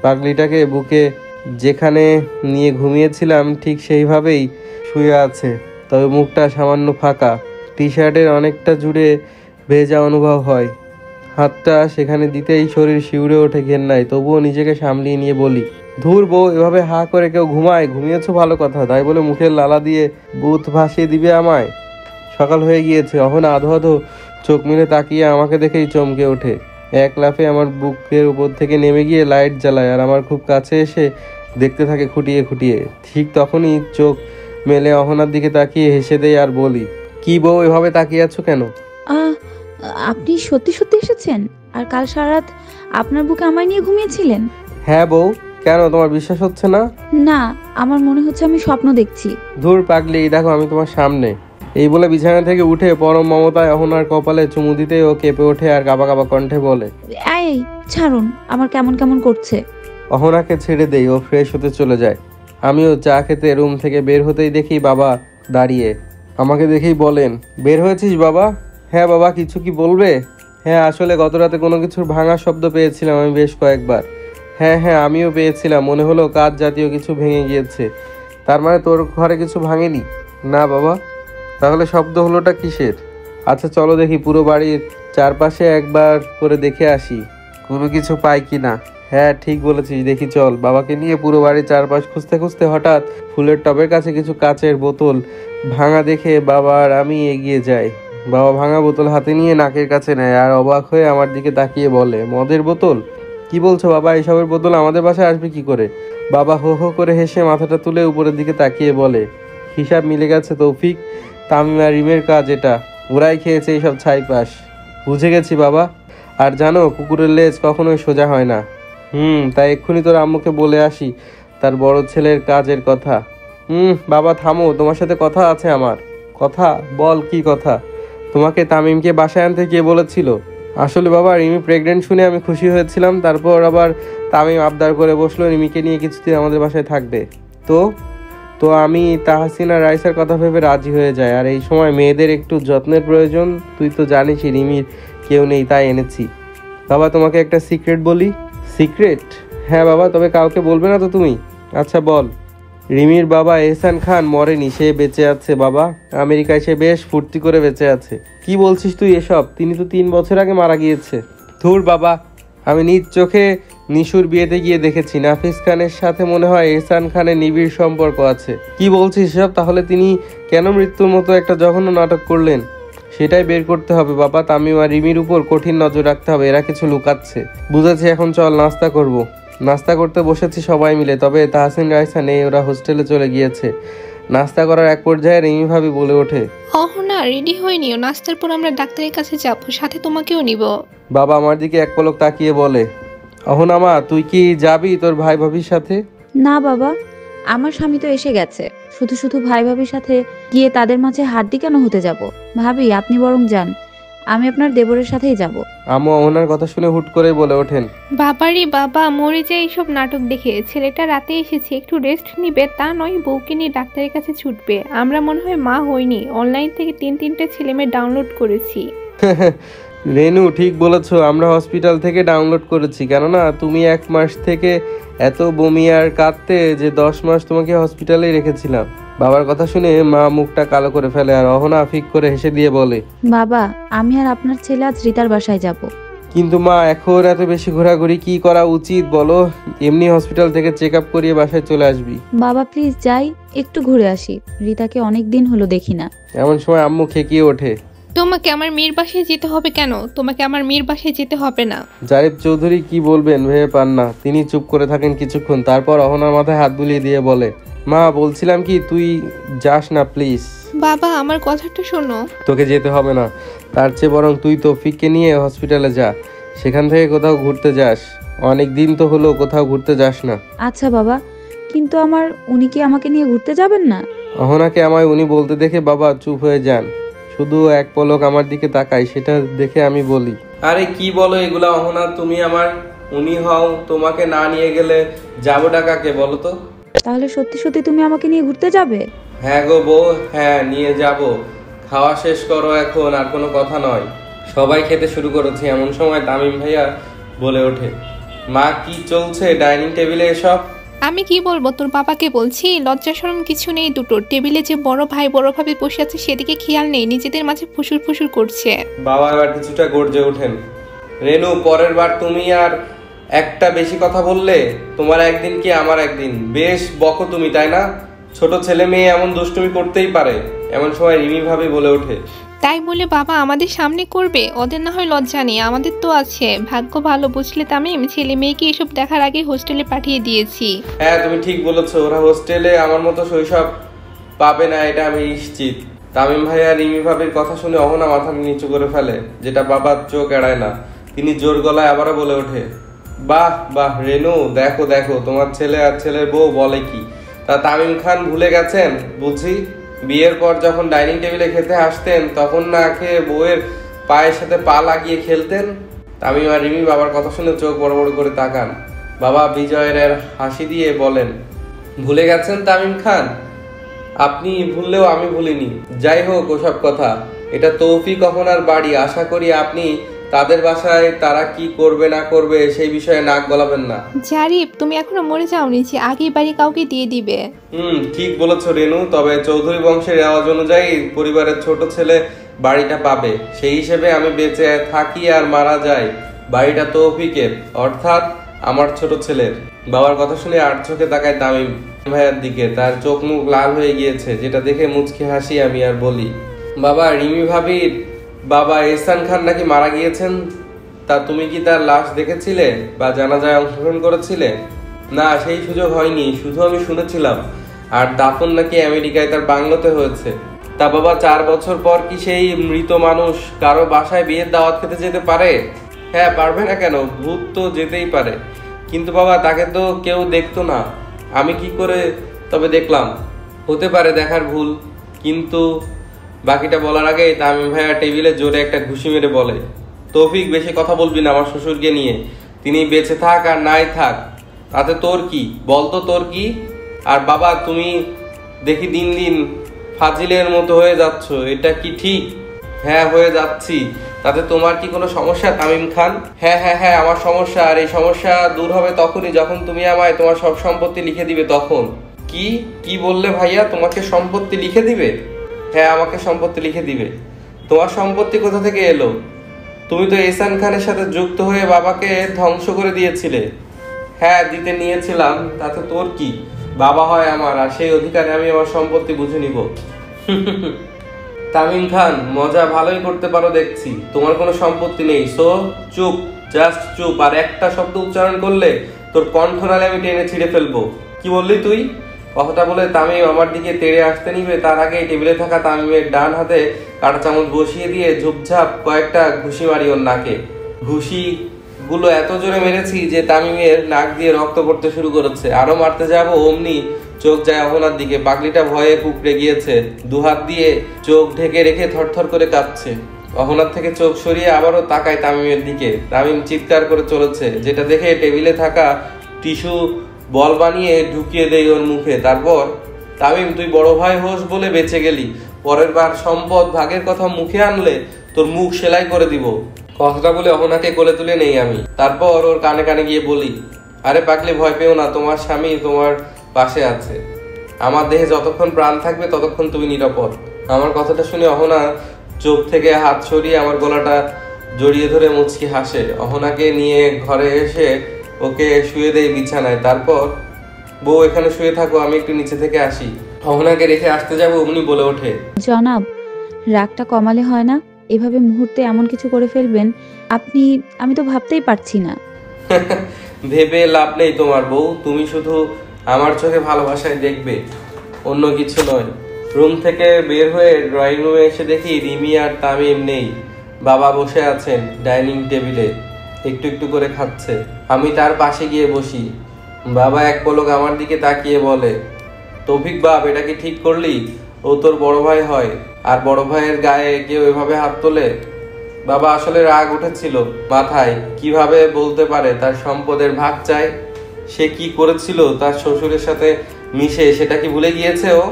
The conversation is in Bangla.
পাগলিটাকে বুকে যেখানে নিয়ে ঘুমিয়েছিলাম ঠিক সেইভাবেই শুয়ে আছে, তবে মুখটা সামান্য ফাঁকা। টি শার্টের অনেকটা জুড়ে ভেজা অনুভব হয়। হাতটা সেখানে দিতেই শরীর শিউরে ওঠে ঘেন্নায়, তবুও নিজেকে সামলিয়ে নিয়ে বলি, ধুর বউ, এভাবে হা করে কেউ ঘুমায়? ঘুমিয়েছো ভালো কথা, তাই বলে মুখের লালা দিয়ে বুথ ভাসিয়ে দিবে আমায়? সকাল হয়ে গিয়েছে। অহনা আধো আধো চোখ মিলে তাকিয়ে আমাকে দেখেই চমকে ওঠে। এক লাফে আমার বুকের উপর থেকে নেমে গিয়ে লাইট জ্বালায় আর আমার খুব কাছে এসে দেখতে থাকে খুঁটিয়ে খুঁটিয়ে। ঠিক তখনই চোখ মেলে অহনার দিকে তাকিয়ে হেসে দেয় আর বলি, কি বউ, এভাবে তাকিয়ে আছো কেন? আপনি সত্যি সত্যি এসেছেন? আর কাল সারা রাত আপনার বুকে আমায় নিয়ে ঘুমিয়েছিলেন? হ্যাঁ বউ, কেন তোমার বিশ্বাস হচ্ছে না? না, আমার মনে হচ্ছে আমি স্বপ্ন দেখছি। ধুর পাগলি, দেখো আমি তোমার সামনে। এই বলে বিছানা থেকে উঠে পরম মমতায় অহনার কপালে চুমু দিতে ও কেঁপে ওঠে আর কাবা কাবা কণ্ঠে বলে, এই ছাড়ুন, আমার কেমন কেমন করছে। অহনাকে ছেড়ে দেই, ও ফ্রেশ হতে চলে যায়। আমিও চা খেতে রুম থেকে বের হতেই দেখি বাবা দাঁড়িয়ে। আমাকে দেখেই বলেন, বের হয়েছিস বাবা? হ্যাঁ বাবা, কিছু কি বলবে? হ্যাঁ, আসলে গত রাতে কোনো কিছুর ভাঙা শব্দ পেয়েছিলাম আমি বেশ কয়েকবার। হ্যাঁ হ্যাঁ, আমিও পেয়েছিলাম, মনে হলো কাঁচ জাতীয় কিছু ভেঙে গিয়েছে। তার মানে তোর ঘরে কিছু ভাঙেনি? না বাবা। তাহলে শব্দ হলোটা কিসের? আচ্ছা চলো দেখি পুরো বাড়ির চারপাশে একবার করে দেখে আসি, কোনো কিছু পাই কি না। হ্যাঁ ঠিক বলেছিস, দেখি চল। বাবাকে নিয়ে পুরো বাড়ির চারপাশ খুঁজতে খুঁজতে হঠাৎ ফুলের টবের কাছে কিছু কাচের বোতল ভাঙা দেখে বাবা আর আমি এগিয়ে যাই। বাবা ভাঙা বোতল হাতে নিয়ে নাকের কাছে নেয় আর অবাক হয়ে আমার দিকে তাকিয়ে বলে, মদের বোতল? কি বলছো বাবা, এসবের বোতল আমাদের বাসায় আসবে কি করে? বাবা হো হো করে হেসে মাথাটা তুলে উপরের দিকে তাকিয়ে বলে, হিসাব মিলে গেছে তৌফিক, তামিম আর রিমের কাজ এটা, ওরাই খেয়েছে এইসব ছাইপাশ। বুঝে গেছি বাবা। আর জানো, কুকুরের লেজ কখনোই সোজা হয় না। তাই এক্ষুনি তোর আম্মুকে বলে আসি তার বড় ছেলের কাজের কথা। বাবা থামো, তোমার সাথে কথা আছে আমার। কথা? বল, কি কথা? তোমাকে তামিমকে বাসায় আনতে কে বলেছিল? আসলে বাবা, রিমি প্রেগনেন্ট শুনে আমি খুশি হয়েছিলাম, তারপর আবার তামিম আবদার করে বসলো রিমিকে নিয়ে কিছুদিন আমাদের বাসায় থাকবে। তো তো আমি তাহসিন আর রাইসার কথা ভেবে রাজি হয়ে যায়। আর এই সময় মেয়েদের একটু যত্নের প্রয়োজন, তুই তো জানিসই রিমির কেউ নেই, তাই এনেছি। বাবা তোমাকে একটা সিক্রেট বলি। সিক্রেট? হ্যাঁ বাবা, তবে কাউকে বলবে না তো তুমি? আচ্ছা বল। রিমির বাবা এহসান খান মরেনি, সে বেঁচে আছে বাবা। আমেরিকায় সে বেশ ফুর্তি করে বেঁচে আছে। কি বলছিস তুই এসব? তিনি তো 3 বছর আগে মারা গিয়েছে। ধুর বাবা, আমি নিজ চোখে নিশুর বিয়েতে গিয়ে দেখেছি, নাফিস খানের সাথে মনে হয় এহসান খানের নিবিড় সম্পর্ক আছে। কি বলছিস সব? তাহলে তিনি কেন মৃত্যুর মতো একটা জঘন্য নাটক করলেন? সেটাই বের করতে হবে বাবা। তামিম আর রিমির উপর কঠিন নজর রাখতে হবে, এরা কিছু লুকাচ্ছে। বুঝেছি, এখন চল নাস্তা করব। নাস্তা করতে বসেছি সবাই মিলে, তবে তাহসিন রাইসা নেই, ওরা হোস্টেলে চলে গিয়েছে। নাস্তা করার এক পর্যায়ে রিমি ভাবি বলে ওঠে, অহনা রেডি হয়ে নিও, নাস্তার পর আমরা ডাক্তারের কাছে যাব, সাথে তোমাকেও নিব। বাবা আমার দিকে এক পলক তাকিয়ে বলে, অহনা মা, তুই কি যাবি তোর ভাই ভাবির সাথে? না বাবা, আমার স্বামী তো এসে গেছে, শুধু শুধু ভাই ভাবির সাথে গিয়ে তাদের মাঝে হাড্ডি কেন হতে যাব? ভাবি আপনি বরং যান, আমি আপনার দেবরের সাথেই যাব। আম্মু অহনার কথা শুনে হুট করে বলে ওঠেন, বাবারে বাবা, মরে যায় এইসব নাটক দেখে। ছেলেটা রাতে এসেছে, একটু রেস্ট নিবে তা নয় বউকে নিয়ে ডাক্তারের কাছে ছুটবে। আমরা মনে হয় মা হইনি, অনলাইন থেকে 3-3টে ছেলেমেয়ে ডাউনলোড করেছি। রেনু ঠিক বলেছো, আমরা হসপিটাল থেকে ডাউনলোড করেছি, কেননা তুমি 1 মাস থেকে এত বমি আর কাঁদতে যে 10 মাস তোমাকে হসপিটালেই রেখেছিলাম। বাবার কথা শুনে মা মুখটা কালো করে ফেলে আর অহনা ফিক করে হেসে দিয়ে বলে, বাবা আমি আর আপনার ছেলে আজ রিতার বাসায় যাব। কিন্তু মা এখন এত বেশি ঘোরাঘুরি কি করা উচিত বলো? এমনি হসপিটাল থেকে চেক আপ করিয়ে বাসায় চলে আসবি। বাবা প্লিজ যাই, একটু ঘুরে আসি, রিতাকে অনেক দিন হলো দেখি না। এমন সময় আম্মু খেকিয়ে ওঠে, তোমাকে আমার মেয়ের বাসায় যেতে হবে কেন? তোমাকে আমার মেয়ের বাসায় যেতে হবে না। জারিফ চৌধুরী কি বলবেন ভেবে পান না। তিনি চুপ করে থাকেন কিছুক্ষণ, তারপর অহনার মাথায় হাত বুলিয়ে দিয়ে বলে, মা বলছিলাম কি, তুই যাস না প্লিজ। বাবা আমার কথাটা শোনো। তোকে যেতে হবে না, তার চেয়ে বরং তুই তৌফিককে নিয়ে হসপিটালে যা, সেখান থেকে কোথাও ঘুরতে যাস। অনেক দিন তো হলো কোথাও ঘুরতে যাস না। আচ্ছা বাবা, কিন্তু উনি কি আমাকে নিয়ে ঘুরতে যাবেন না? অহনাকে আমায় উনি বলতে দেখে বাবা চুপ হয়ে যান, শুধু এক পলক আমার দিকে তাকাই, সেটা দেখে আমি বলি, আরে কি বলো এগুলা অহনা, তুমি আমার উনি হও, তোমাকে না নিয়ে গেলে যাবোটা কাকে বলো তো? তাহলে সত্যি সত্যি তুমি আমাকে নিয়ে ঘুরতে যাবে? হ্যাঁ গো বউ, হ্যাঁ নিয়ে যাব। খাওয়া শেষ করো এখন, আর কোনো কথা নয়। সবাই খেতে শুরু করেছে। এমন সময় তামিম ভাইয়া বলে ওঠে, মা, কি চলছে ডাইনিং টেবিলে এসব? আমি কি বলবো, তোর বাবাকে বলছি লজ্জা শরম কিছু নেই দুটো। টেবিলে যে বড় ভাই বড় ভাবি বসে আছে সেদিকে খেয়াল নেই, নিজেদের মাঝে ফুসুর ফুসুর করছে। বাবা এবার কিছুটা গর্জে ওঠেন। রেনু, পরের বার তুমি আর একটা বেশি কথা বললে তোমার একদিন কি আমার একদিন। বেশ বকো তুমি, তাই না? ছোট ছেলে মেয়ে এমন দুষ্টুমি করতেই পারে। এমন সময় রিমি ভাবি বলে ওঠে, তাই বলে বাবা আমাদের সামনে করবে? ওদের না হয় লজ্জা নেই, আমাদের তো আছে। ভাগ্য ভালো বুঝলে তামিম, ছেলে মেয়েকে এসব দেখার আগে হোস্টেলে পাঠিয়ে দিয়েছি। হ্যাঁ তুমি ঠিক বলেছো, ওরা হোস্টেলে আমার মতো শৈশব পাবে না, এটা আমি নিশ্চিত। তামিম ভাই আর রিমি ভাবির কথা শুনে অহনা মাথা নিচু করে ফেলে, যেটা বাবার চোখ এড়ায় না। তিনি জোর গলায় আবারও বলে ওঠে, বাহ বাহ রেনু, দেখো দেখো তোমার ছেলে আর ছেলের বউ বলে কি। তা তামিম খান ভুলে গেছেন বুঝি? বিয়ের পর যখন ডাইনিং টেবিলে খেতে আসতেন তখন না খেয়ে বউয়ের পায়ের সাথে পা লাগিয়ে খেলতেন। তামিম আর রিমি বাবার কথা শুনে চোখ বড় বড় করে তাকান। বাবা বিজয়ের হাসি দিয়ে বলেন, ভুলে গেছেন তামিম খান? আপনি ভুললেও আমি ভুলিনি। যাই হোক ওসব কথা, এটা তৌফিক অহনার বাড়ি। আশা করি আপনি তাদের বাসায় তারা কি করবে না করবে সেই বিষয়ে নাক গলাবেন না। জারিফ, তুমি এখনো মরে যাওনি যে আগেই বাড়ি কাউকে দিয়ে দিবে? ঠিক বলেছ রেনু, তবে চৌধুরী বংশের রেওয়াজ অনুযায়ী পরিবারের ছোট ছেলে বাড়িটা পাবে। সেই হিসেবে আমি বেঁচে থাকি আর মারা যাই, বাড়িটা তৌফিকের, অর্থাৎ আমার ছোট ছেলের। বাবার কথা শুনে আর চোখে তাকায় তামিম ভাইয়ের দিকে। তার চোখ মুখ লাল হয়ে গিয়েছে, যেটা দেখে মুচকি হাসি আমি আর বলি, বাবা রিমি ভাবির বাবা এহসান খান নাকি মারা গিয়েছেন। তা তুমি কি তার লাশ দেখেছিলে বা জানাজায় অংশগ্রহণ করেছিলে? না, সেই সুযোগ হয়নি, শুধু আমি শুনেছিলাম। আর দাফন নাকি আমেরিকায় তার বাংলোতে হয়েছে। তা বাবা 4 বছর পর কি সেই মৃত মানুষ কারো বাসায় বিয়ের দাওয়াত খেতে যেতে পারে? হ্যাঁ, পারবে না কেন, ভূত তো যেতেই পারে। কিন্তু বাবা তাকে তো কেউ দেখতো না, আমি কি করে তবে দেখলাম? হতে পারে দেখার ভুল, কিন্তু বাকিটা বলার আগে তামিম ভাইয়া টেবিলে জোরে একটা ঘুষি মেরে বলে, তৌফিক বেশি কথা বলবি না আমার শ্বশুরকে নিয়ে। তিনি বেঁচে থাক আর নাই থাক তাতে তোর কি, বলতো তোর কি? আর বাবা তুমি দেখি দিন দিন ফাজিলের মতো হয়ে যাচ্ছ, এটা কি ঠিক? হ্যাঁ হয়ে যাচ্ছি, তাতে তোমার কি কোনো সমস্যা তামিম খান? হ্যাঁ হ্যাঁ হ্যাঁ আমার সমস্যা, আর এই সমস্যা দূর হবে তখনই যখন তুমি আমায় তোমার সব সম্পত্তি লিখে দিবে তখন। কি কি বললে ভাইয়া, তোমাকে সম্পত্তি লিখে দিবে? হ্যাঁ আমাকে সম্পত্তি লিখে দিবে। তোমার সম্পত্তি কোথা থেকে এলো? তুমি তো এহসান খানের সাথে যুক্ত হয়ে বাবাকে ধ্বংস করে দিয়েছিলে। হ্যাঁ দিতে নিয়েছিলাম, তাতে তোর কি? বাবা হয় আমার, আর সেই অধিকারে আমি আমার সম্পত্তি বুঝে নিব। তামিম খান মজা ভালোই করতে পারো দেখছি, তোমার কোনো সম্পত্তি নেই, সো চুপ, জাস্ট চুপ। আর একটা শব্দ উচ্চারণ করলে তোর কণ্ঠনালে আমি টেনে ছিঁড়ে ফেলবো। কি বললি তুই? কথাটা বলে তামিম আমার দিকে তেড়ে আসতে নিবে তার আগে টেবিলে থাকা তামিমের ডান হাতে কাঁটা চামচ বসিয়ে দিয়ে ঝুপঝাপ কয়েকটা ঘুষি মারি ওর নাকে। ঘুষি গুলো এত জোরে মেরেছি যে তামিমের নাক দিয়ে রক্ত পড়তে শুরু করেছে। আরো মারতে যাবো অমনি চোখ যায় অহনার দিকে। পাগলিটা ভয়ে কুকড়ে গিয়েছে, দুহাত দিয়ে চোখ ঢেকে রেখে থরথর করে কাঁপছে। অহনার থেকে চোখ সরিয়ে আবারও তাকায় তামিমের দিকে। তামিম চিৎকার করে চলেছে, যেটা দেখে টেবিলে থাকা টিস্যু বল বানিয়ে ঢুকিয়ে দেয় ওর মুখে। তারপর, তামিম তুই বড় ভাই হোস বলে বেঁচে গেলি, পরের বার সম্পদ ভাগের কথা মুখে আনলে তোর মুখ সেলাই করে দিব। কথাটা বলে অহনাকে কোলে তুলে নেই আমি। তারপর ওর কানে কানে গিয়ে বলি, আরে পাগলি ভয় পেও না, তোমার স্বামী তোমার পাশে আছে। আমার দেহে যতক্ষণ প্রাণ থাকবে ততক্ষণ তুমি নিরাপদ। আমার কথাটা শুনে অহনা চোখ থেকে হাত সরিয়ে আমার গলাটা জড়িয়ে ধরে মুচকি হাসে। অহনাকে নিয়ে ঘরে এসে ওকে শুয়ে দেয় বিছানায়। তারপর, বউ এখানে শুয়ে থাকো, আমি একটু নিচে থেকে আসি। অহনাকে রেখে আসতে যাবো অমনি বলে ওঠে, জনাব, রাগটা কমালে হয় না? এভাবে মুহূর্তে এমন কিছু করে ফেলবেন আপনি, আমি তো ভাবতেই পারছি না। ভেবে লাভ নেই তোমার বউ, তুমি শুধু আমার চোখে ভালোবাসায় দেখবে, অন্য কিছু নয়। রুম থেকে বের হয়ে ড্রয়িং রুমে এসে দেখি রিমি আর তামিম নেই। বাবা বসে আছেন ডাইনিং টেবিলে, একটু একটু করে খাচ্ছে। আমি তার পাশে গিয়ে বসি। বাবা এক পলক আমার দিকে তাকিয়ে বলে, তৌফিক বাপ, এটা কি ঠিক করলি? ও তোর বড় ভাই হয়, আর বড় ভাইয়ের গায়ে কেউ এভাবে হাত তোলে? বাবা আসলে রাগ উঠেছিল মাথায়, কিভাবে বলতে পারে তার সম্পদের ভাগ চাই? সে কি করেছিল তার শ্বশুরের সাথে মিশে, সেটা কি ভুলে গিয়েছে ও?